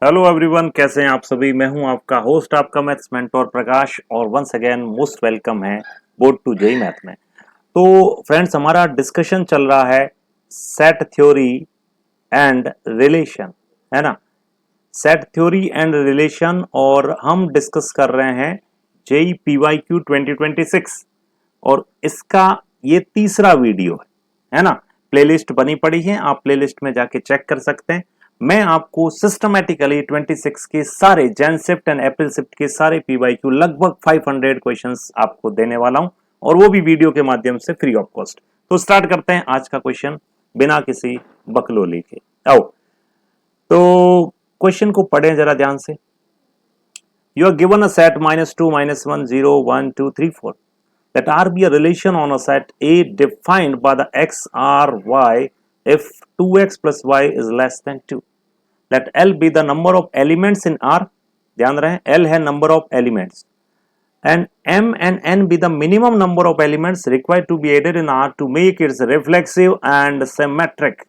Hello everyone, कैसे हैं आप सभी। मैं हूं आपका होस्ट, आपका मैथ्स मेंटोर प्रकाश, और वंस अगेन मोस्ट वेलकम है बोर्ड टू जेई मैथ में। तो फ्रेंड्स, हमारा डिस्कशन चल रहा है सेट थ्योरी एंड रिलेशन, है ना। सेट थ्योरी एंड रिलेशन, और हम डिस्कस कर रहे हैं जेई पीवाईक्यू 2026, और इसका ये तीसरा वीडियो है ना। प्लेलिस्ट बनी पड़ी है, आप प्लेलिस्ट में जाके चेक कर सकते हैं। मैं आपको सिस्टमैटिकली 26 के सारे Jain shift and April shift के सारे पीवाईक्यू लगभग 500 क्वेश्चंस आपको देने वाला हूं, और वो भी वीडियो के माध्यम से फ्री ऑफ कॉस्ट। तो स्टार्ट करते हैं आज का क्वेश्चन बिना किसी बकलोली के। आओ, तो क्वेश्चन को पढ़ें जरा ध्यान से। You are given a set -2 -1 0 1 2 3 4 that R be a relation on a set A defined by the x R y if 2x plus y is less than 2. Let L be the number of elements in R. ध्यान रहे, L है number of elements, and M and N be the minimum number of elements required to be added in R to make it reflexive and symmetric.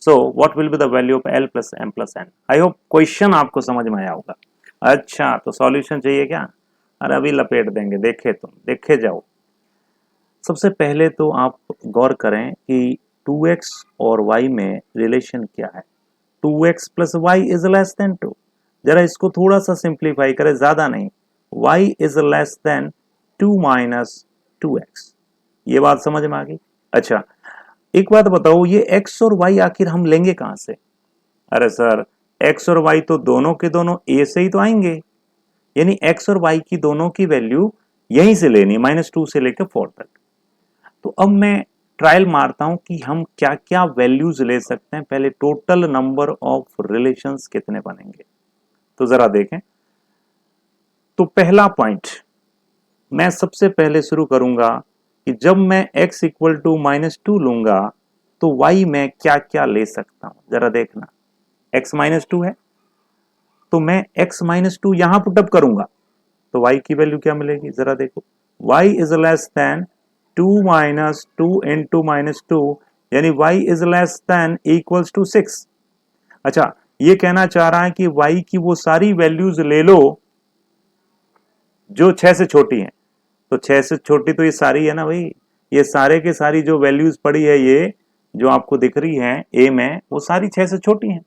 So what will be the value of L plus M plus N? I hope question आपको समझ में आया होगा। अच्छा, तो solution चाहिए क्या? अरे अभी लपेट देंगे, देखे तुम देखे जाओ। सबसे पहले तो आप गौर करें कि 2x और y में रिलेशन क्या है। 2x plus y is less than 2। जरा इसको थोड़ा सा सिंप्लीफाई करें, ज्यादा नहीं। y is less than 2 minus 2x। ये बात समझ में आ गई। अच्छा, एक बात बताओ, ये x और y आखिर हम लेंगे कहां से? अरे सर, x और y तो दोनों के दोनों a से ही तो आएंगे, यानी x और y की दोनों की वैल्यू यहीं से लेनी, -2 से लेकर 4 तक। तो अब मैं ट्रायल मारता हूं कि हम क्या क्या वैल्यूज ले सकते हैं। पहले टोटल नंबर ऑफ रिलेशंस कितने बनेंगे, तो जरा देखें। तो पहला पॉइंट मैं सबसे पहले शुरू करूंगा कि जब मैं x इक्वल टू -2 लूंगा तो y में क्या क्या ले सकता हूं, जरा देखना। x -2 है तो मैं x-2 यहां पुटअप करूंगा, तो y की वैल्यू क्या मिलेगी, जरा देखो। y is less than 2 minus 2 into -2, यानी y is less than equals to 6। अच्छा, ये कहना चाह रहा है कि y की वो सारी वैल्यूज ले लो जो 6 से छोटी हैं। तो 6 से छोटी तो ये सारी है ना भाई, ये सारे के सारी जो वैल्यूज पड़ी है, ये जो आपको दिख रही है a में, वो सारी 6 से छोटी हैं।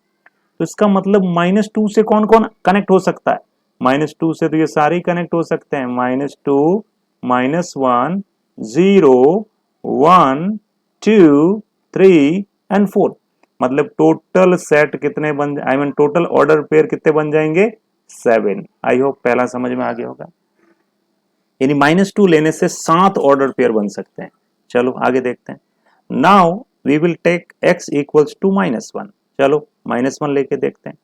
तो इसका मतलब -2 से कौन कौन कनेक्ट हो सकता है? -2 से तो ये सारे कनेक्ट हो सकते हैं। -2 -1 0 1 2 3 एंड 4। मतलब टोटल सेट कितने बन, I mean total order pair कितने बन जाएंगे? 7। आई होप पहला समझ में आ गया होगा। यानी -2 लेने से 7 ऑर्डर पेयर बन सकते हैं। चलो आगे देखते हैं। Now we will take x equals to -1। चलो -1 लेके देखते हैं।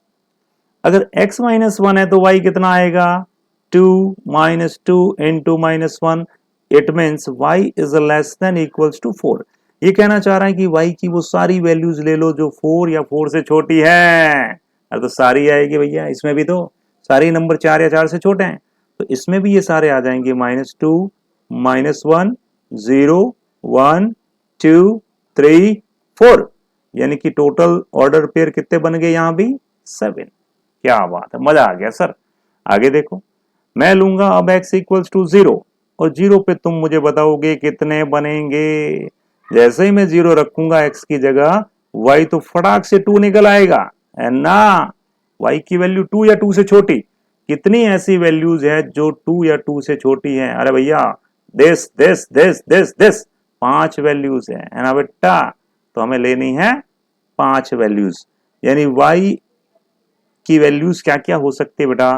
अगर x -1 है तो y कितना आएगा? 2 -2 into -1। It means y is less than equals to 4। ये कहना चाह रहा है कि y की वो सारी वैल्यूज ले लो जो 4 या 4 से छोटी है। अरे तो सारी आएगी भैया, इसमें भी तो सारी नंबर 4 या 4 से छोटे हैं, तो इसमें भी ये सारे आ जाएंगे। -2 -1 0 1 2 3 4, यानी कि टोटल ऑर्डर पेयर कितने बन गए यहां भी? 7। क्या बात है, मजा आ गया सर। आगे देखो, मैं लूंगा अब x इक्वल्स टू 0, और 0 पे तुम मुझे बताओगे कितने बनेंगे। जैसे ही मैं 0 रखूंगा x की जगह, y तो फटाक से 2 निकल आएगा, है ना। y की वैल्यू 2 या 2 से छोटी, कितनी ऐसी वैल्यूज है जो 2 या 2 से छोटी है? अरे भैया, दिस 5 वैल्यूज है ना बेटा। तो हमें लेनी है 5 वैल्यूज, यानी y की वैल्यूज क्या क्या हो सकती है बेटा?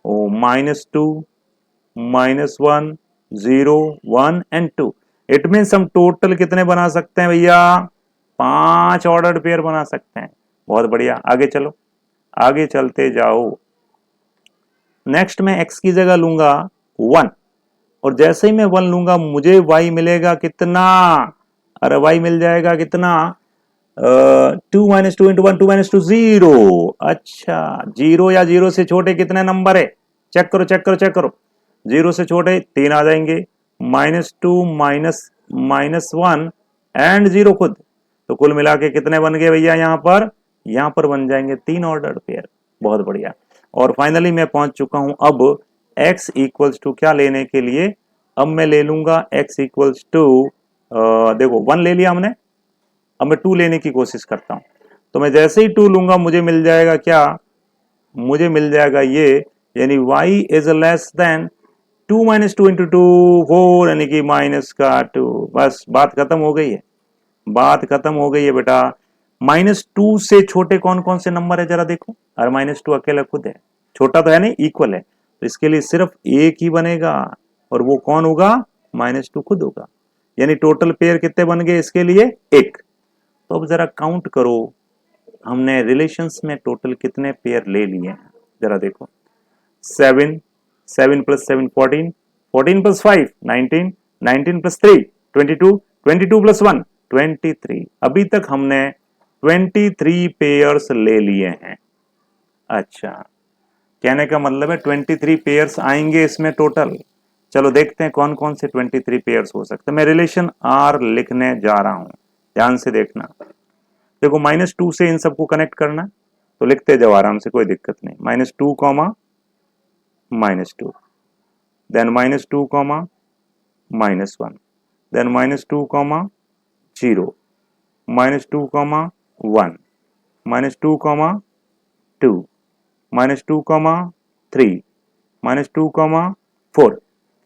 -2 -1 0 1 एंड 2। इट मीन्स हम टोटल कितने बना सकते हैं भैया? 5 ऑर्डर्ड पेयर बना सकते हैं। बहुत बढ़िया, आगे चलो, आगे चलते जाओ। नेक्स्ट मैं x की जगह लूंगा 1, और जैसे ही मैं 1 लूंगा मुझे y मिलेगा कितना? अरे y मिल जाएगा कितना? 2 -2 इंटू 1 2 -2 0। अच्छा, 0 या 0 से छोटे कितने नंबर है? चेक करो चेक करो चेक करो। 0 से छोटे 3 आ जाएंगे, -2 -1 एंड 0 खुद। तो कुल मिला के कितने बन गए भैया? यहां पर बन जाएंगे 3 ऑर्डर पेयर। बहुत बढ़िया। और फाइनली मैं पहुंच चुका हूं अब x इक्वल्स टू क्या लेने के लिए, अब मैं ले लूंगा x इक्वल्स टू, देखो 1 ले लिया हमने, अब मैं 2 लेने की कोशिश करता हूं। तो मैं जैसे ही 2 लूंगा मुझे मिल जाएगा क्या, मुझे मिल जाएगा ये, यानी y is less than 2 minus two into two 4, यानी कि माइनस का 2। बस बात खत्म हो गई है, बात खत्म हो गई है बेटा। -2 से छोटे कौन कौन से नंबर है जरा देखो, और -2 अकेला खुद है, छोटा तो है नहीं, इक्वल है, तो इसके लिए सिर्फ एक ही बनेगा, और वो कौन होगा, -2 खुद होगा। यानी टोटल पेयर कितने बन गए इसके लिए, एक। तो अब जरा काउंट करो, हमने रिलेशंस में टोटल कितने पेयर ले लिए हैं, जरा देखो। 7, 7 प्लस 7 14, 14 प्लस 5 19, 19 प्लस 3 22, 22 प्लस 1 23। अभी तक हमने 23 पेयर्स ले लिए हैं। अच्छा, कहने का मतलब है 23 पेयर्स आएंगे इसमें टोटल। चलो देखते हैं कौन कौन से 23 पेयर्स हो सकते हैं। मैं रिलेशन आर लिखने जा रहा हूं, ध्यान से देखना। देखो -2 से इन सबको कनेक्ट करना, तो लिखते जाओ आराम से, कोई दिक्कत नहीं। -2 comma -2, then -2 comma -1, then -2 comma 0, -2 comma 1, -2 comma 2, -2 comma 3, -2 comma 4।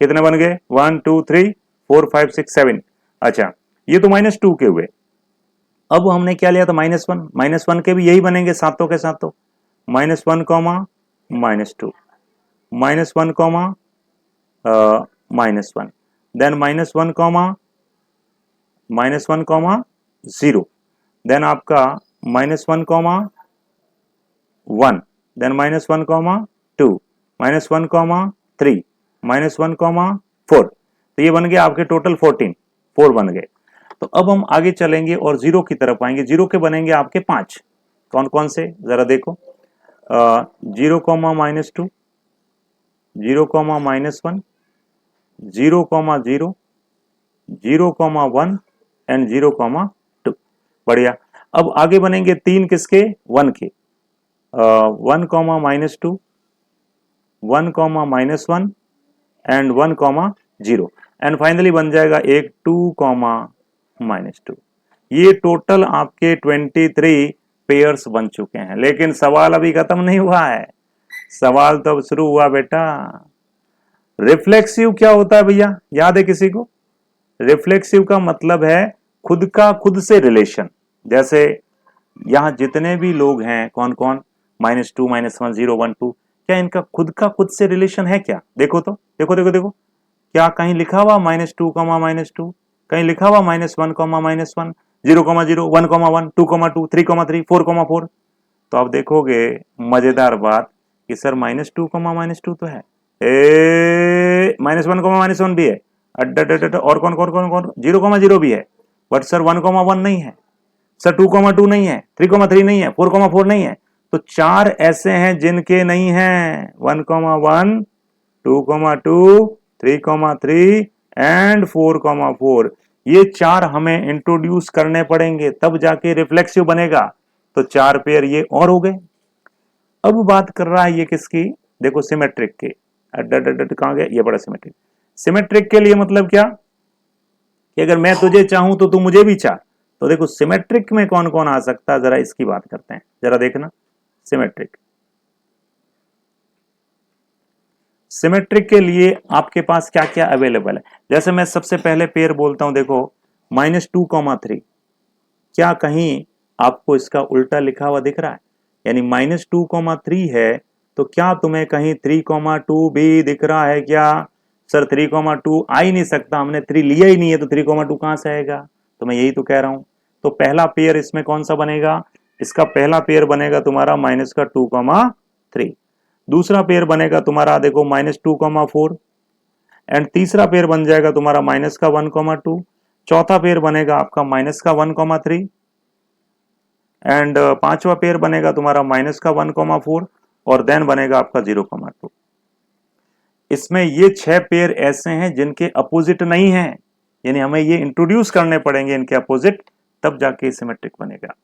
कितने बन गए, 1 2 3 4 5 6 7। अच्छा, ये तो -2 के हुए। अब हमने क्या लिया था, -1, -1 के भी यही बनेंगे सातों के सातों। -1 comma -2, -1 comma -1, then -1 comma -1 0, then आपका -1 comma 1, then -1 comma 2, -1 comma 3, -1 comma 4। तो ये बन गया आपके टोटल 14, 4 बन गए। तो अब हम आगे चलेंगे और 0 की तरफ आएंगे। 0 के बनेंगे आपके 5। कौन कौन से, जरा देखो। 0 comma -2, 0 comma -1, 0 comma 0, 0 comma 1 and 0 comma 2। बढ़िया। अब आगे बनेंगे 3 किसके, 1 के। 1 comma -2, 1 comma -1 and 1 comma 0, and finally बन जाएगा एक 2 कॉमा -2। ये टोटल आपके 23 पेयर्स बन चुके हैं। लेकिन सवाल अभी खत्म नहीं हुआ है, सवाल तो अब शुरू हुआ बेटा। रिफ्लेक्सिव क्या होता है भैया, याद है किसी को? रिफ्लेक्सिव का मतलब है खुद का खुद से रिलेशन। जैसे यहां जितने भी लोग हैं, कौन कौन, -2 -1 0 1 2, क्या इनका खुद का खुद से रिलेशन है क्या? देखो तो, देखो देखो देखो, क्या कहीं लिखा हुआ -2 -2, कहीं लिखा हुआ -1 -1, 0 0 1 1 2 2 3 3 4 4। तो आप देखोगे मजेदार बात कि सर -2 -2 तो है, -1 -1 भी है, अड्डा और कौन कौन कौन कौन, 0 0 भी है, बट सर 1 1 नहीं है, सर 2 2 नहीं है, 3 3 नहीं है, 4 4 नहीं है। तो 4 ऐसे हैं जिनके नहीं है, 1 1, 2 2, 3 3 एंड 4 4। ये 4 हमें इंट्रोड्यूस करने पड़ेंगे, तब जाके रिफ्लेक्सिव बनेगा। तो 4 पेयर ये और हो गए। अब बात कर रहा है ये किसकी, देखो सिमेट्रिक के। कहां गया, ये बड़ा सिमेट्रिक। सिमेट्रिक के लिए मतलब क्या कि अगर मैं तुझे चाहूं तो तू मुझे भी चाह। तो देखो सिमेट्रिक में कौन कौन आ सकता है, जरा इसकी बात करते हैं, जरा देखना। सिमेट्रिक, सिमेट्रिक के लिए आपके पास क्या क्या अवेलेबल है। जैसे मैं सबसे पहले पेयर बोलता हूं, देखो -2 3। क्या कहीं आपको इसका उल्टा लिखा हुआ दिख रहा है? यानी -2 3 है, तो क्या तुम्हें कहीं 3 2 भी दिख रहा है क्या? सर 3 2 आ ही नहीं सकता, हमने 3 लिया ही नहीं है, तो 3 2 कहां से आएगा? तो मैं यही तो कह रहा हूं। तो पहला पेयर इसमें कौन सा बनेगा, इसका पहला पेयर बनेगा तुम्हारा -2 3। दूसरा पेयर बनेगा तुम्हारा देखो -2 4, एंड तीसरा पेयर बन जाएगा तुम्हारा -1 2। चौथा पेयर बनेगा आपका -1 3, एंड पांचवा पेयर बनेगा तुम्हारा -1 4, और देन बनेगा आपका 0 2। इसमें ये 6 पेयर ऐसे हैं जिनके अपोजिट नहीं है, यानी हमें ये इंट्रोड्यूस करने पड़ेंगे इनके अपोजिट, तब जाके सिमेट्रिक बनेगा।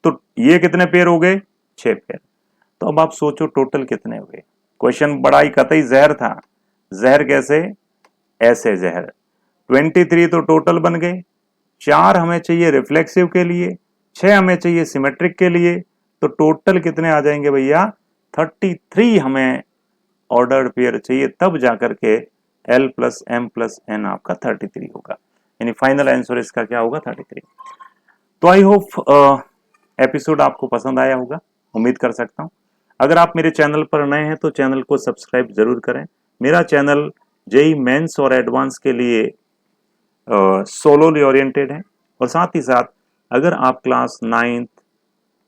तो ये कितने पेयर हो गए, 6 पेयर। तो अब आप सोचो टोटल कितने हुए। क्वेश्चन बड़ा ही कतई जहर था। जहर कैसे? ऐसे जहर। 23 तो टोटल बन गए, 4 हमें चाहिए रिफ्लेक्सिव के लिए, 6 हमें चाहिए सिमेट्रिक के लिए, तो टोटल कितने आ जाएंगे भैया? 33 हमें ऑर्डर्ड पेयर चाहिए, तब जाकर के L plus M plus N आपका 33 होगा। यानी फाइनल आंसर इसका क्या होगा? 33। तो आई होप एपिसोड आपको पसंद आया होगा, उम्मीद कर सकता हूं। अगर आप मेरे चैनल पर नए हैं तो चैनल को सब्सक्राइब जरूर करें। मेरा चैनल जेई मेंस और एडवांस के लिए सोलोली ओरिएंटेड है, और साथ ही साथ अगर आप क्लास 9th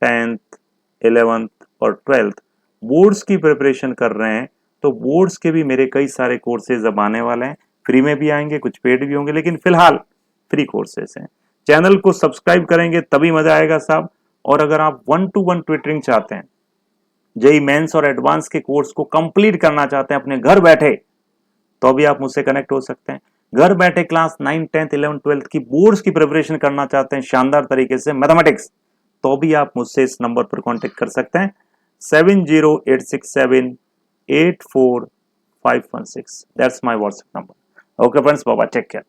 10th 11th और 12th बोर्ड्स की प्रिपरेशन कर रहे हैं तो बोर्ड्स के भी मेरे कई सारे कोर्सेज अब आने वाले हैं। फ्री में भी आएंगे, कुछ पेड भी होंगे, लेकिन फिलहाल फ्री कोर्सेज हैं। चैनल को सब्सक्राइब करेंगे तभी मजा आएगा साहब। और अगर आप 1-to-1 ट्यूटरिंग चाहते हैं, जेई मेंस और एडवांस के कोर्स को कंप्लीट करना चाहते हैं अपने घर बैठे, तो अभी आप मुझसे कनेक्ट हो सकते हैं। घर बैठे क्लास 9 10th 11 12th की बोर्ड्स की प्रिपरेशन करना चाहते हैं शानदार तरीके से मैथमेटिक्स, तो भी आप मुझसे इस नंबर पर कांटेक्ट कर सकते हैं 7086784516। That's my WhatsApp number. Okay friends, bye bye, take care.